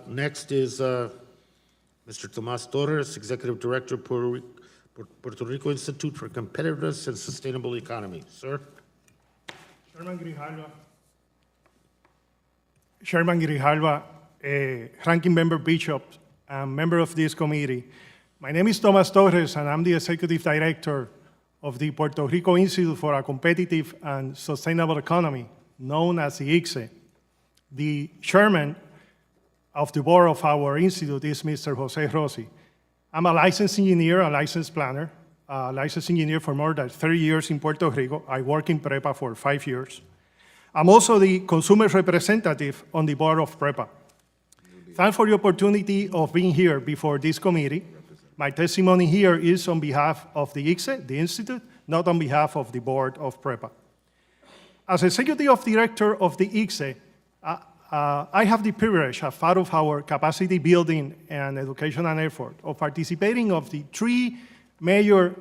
Next is Mr. Tomas Torres, Executive Director, Puerto Rico Institute for Competitiveness and Sustainable Economy. Sir? Chairman Grijalva, Ranking Member Bishop, and member of this committee. My name is Tomas Torres, and I'm the Executive Director of the Puerto Rico Institute for a Competitive and Sustainable Economy, known as the ICSE. The chairman of the board of our institute is Mr. Jose Rossi. I'm a licensed engineer, a licensed planner, a licensed engineer for more than 30 years in Puerto Rico. I work in PREPA for 5 years. I'm also the consumer representative on the board of PREPA. Thanks for the opportunity of being here before this committee. My testimony here is on behalf of the ICSE, the institute, not on behalf of the board of PREPA. As executive director of the ICSE, I have the privilege, as part of our capacity building and educational effort, of participating of the 3 major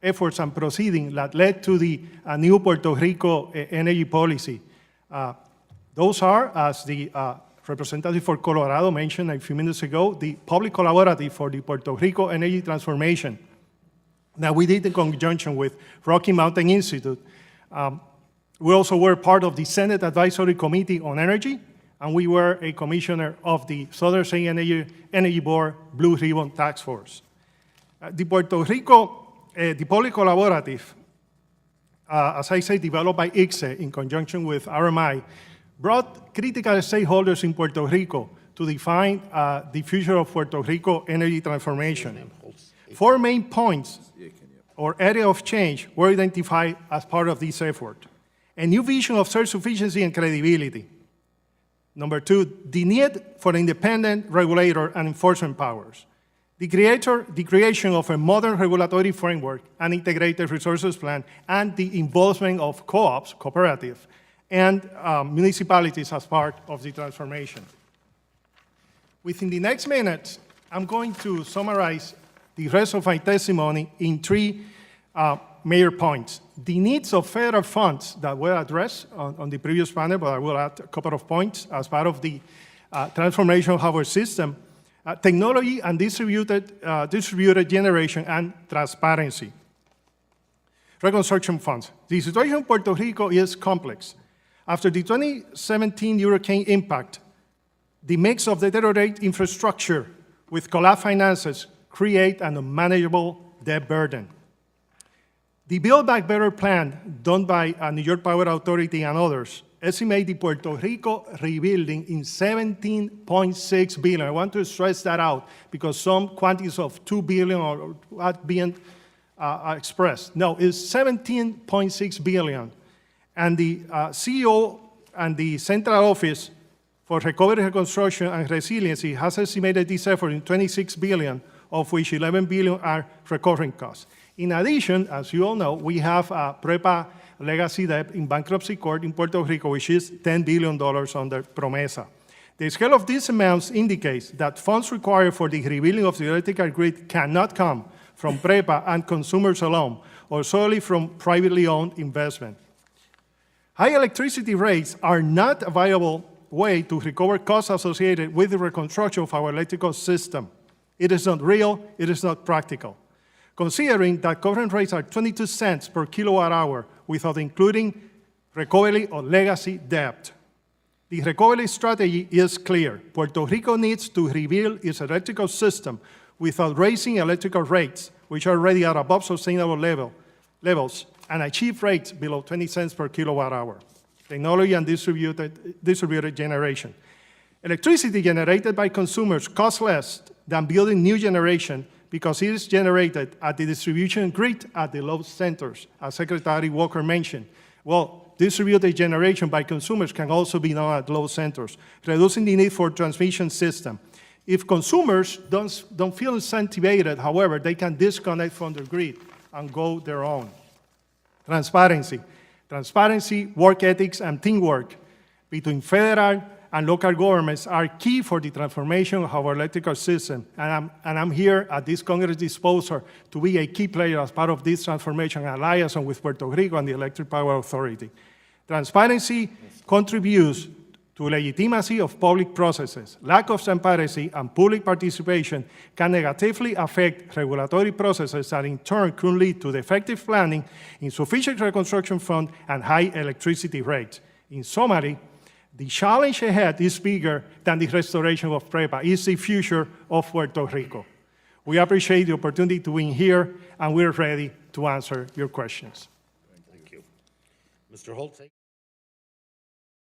efforts and proceedings that led to the new Puerto Rico energy policy. Those are, as the representative for Colorado mentioned a few minutes ago, the public collaborative for the Puerto Rico energy transformation that we did in conjunction with Rocky Mountain Institute. We also were part of the Senate Advisory Committee on Energy, and we were a commissioner of the Southern State Energy Board Blue Ribbon Task Force. The Puerto Rico, the public collaborative, as I say, developed by ICSE in conjunction with RMI, brought critical stakeholders in Puerto Rico to define the future of Puerto Rico energy transformation. 4 main points or area of change were identified as part of this effort. A new vision of self-sufficiency and credibility. Number 2, the need for independent regulator and enforcement powers. The creation of a modern regulatory framework, an integrated resources plan, and the involvement of co-ops, cooperatives, and municipalities as part of the transformation. Within the next minutes, I'm going to summarize the rest of my testimony in 3 major points. The needs of federal funds that were addressed on the previous panel, but I will add a couple of points as part of the transformation of our system. Technology and distributed generation and transparency. Reconstruction funds. The situation in Puerto Rico is complex. After the 2017 hurricane impact, the mix of deteriorated infrastructure with collapsed finances create an unmanageable debt burden. The Build Back Better plan done by New York Power Authority and others estimate the Puerto Rico rebuilding in $17.6 billion. I want to stress that out because some quantities of $2 billion are being expressed. No, it's $17.6 billion. And the CEO and the Central Office for Recovery, Reconstruction, and Resiliency has estimated this effort in $26 billion, of which $11 billion are recurring costs. In addition, as you all know, we have a PREPA legacy debt in bankruptcy court in Puerto Rico, which is $10 billion under PROMESA. The scale of these amounts indicates that funds required for the rebuilding of the electrical grid cannot come from PREPA and consumers alone, or solely from privately owned investment. High electricity rates are not a viable way to recover costs associated with the reconstruction of our electrical system. It is not real, it is not practical. Considering that current rates are 22 cents per kilowatt hour without including recovery or legacy debt. The recovery strategy is clear. Puerto Rico needs to rebuild its electrical system without raising electrical rates, which are already at above sustainable levels, and achieve rates below 20 cents per kilowatt hour. Technology and distributed generation. Electricity generated by consumers costs less than building new generation because it is generated at the distribution grid at the load centers, as Secretary Walker mentioned. Well, distributed generation by consumers can also be done at load centers, reducing the need for transmission system. If consumers don't feel incentivized, however, they can disconnect from the grid and go their own. Transparency. Transparency, work ethics, and teamwork between federal and local governments are key for the transformation of our electrical system. And I'm here at this Congress disposal to be a key player as part of this transformation alliance with Puerto Rico and the Electric Power Authority. Transparency contributes to legitimacy of public processes. Lack of transparency and public participation can negatively affect regulatory processes that in turn could lead to defective planning, insufficient reconstruction fund, and high electricity rates. In summary, the challenge ahead is bigger than the restoration of PREPA. It's the future of Puerto Rico. We appreciate the opportunity to be here, and we're ready to answer your questions. Thank you. Mr. Holt.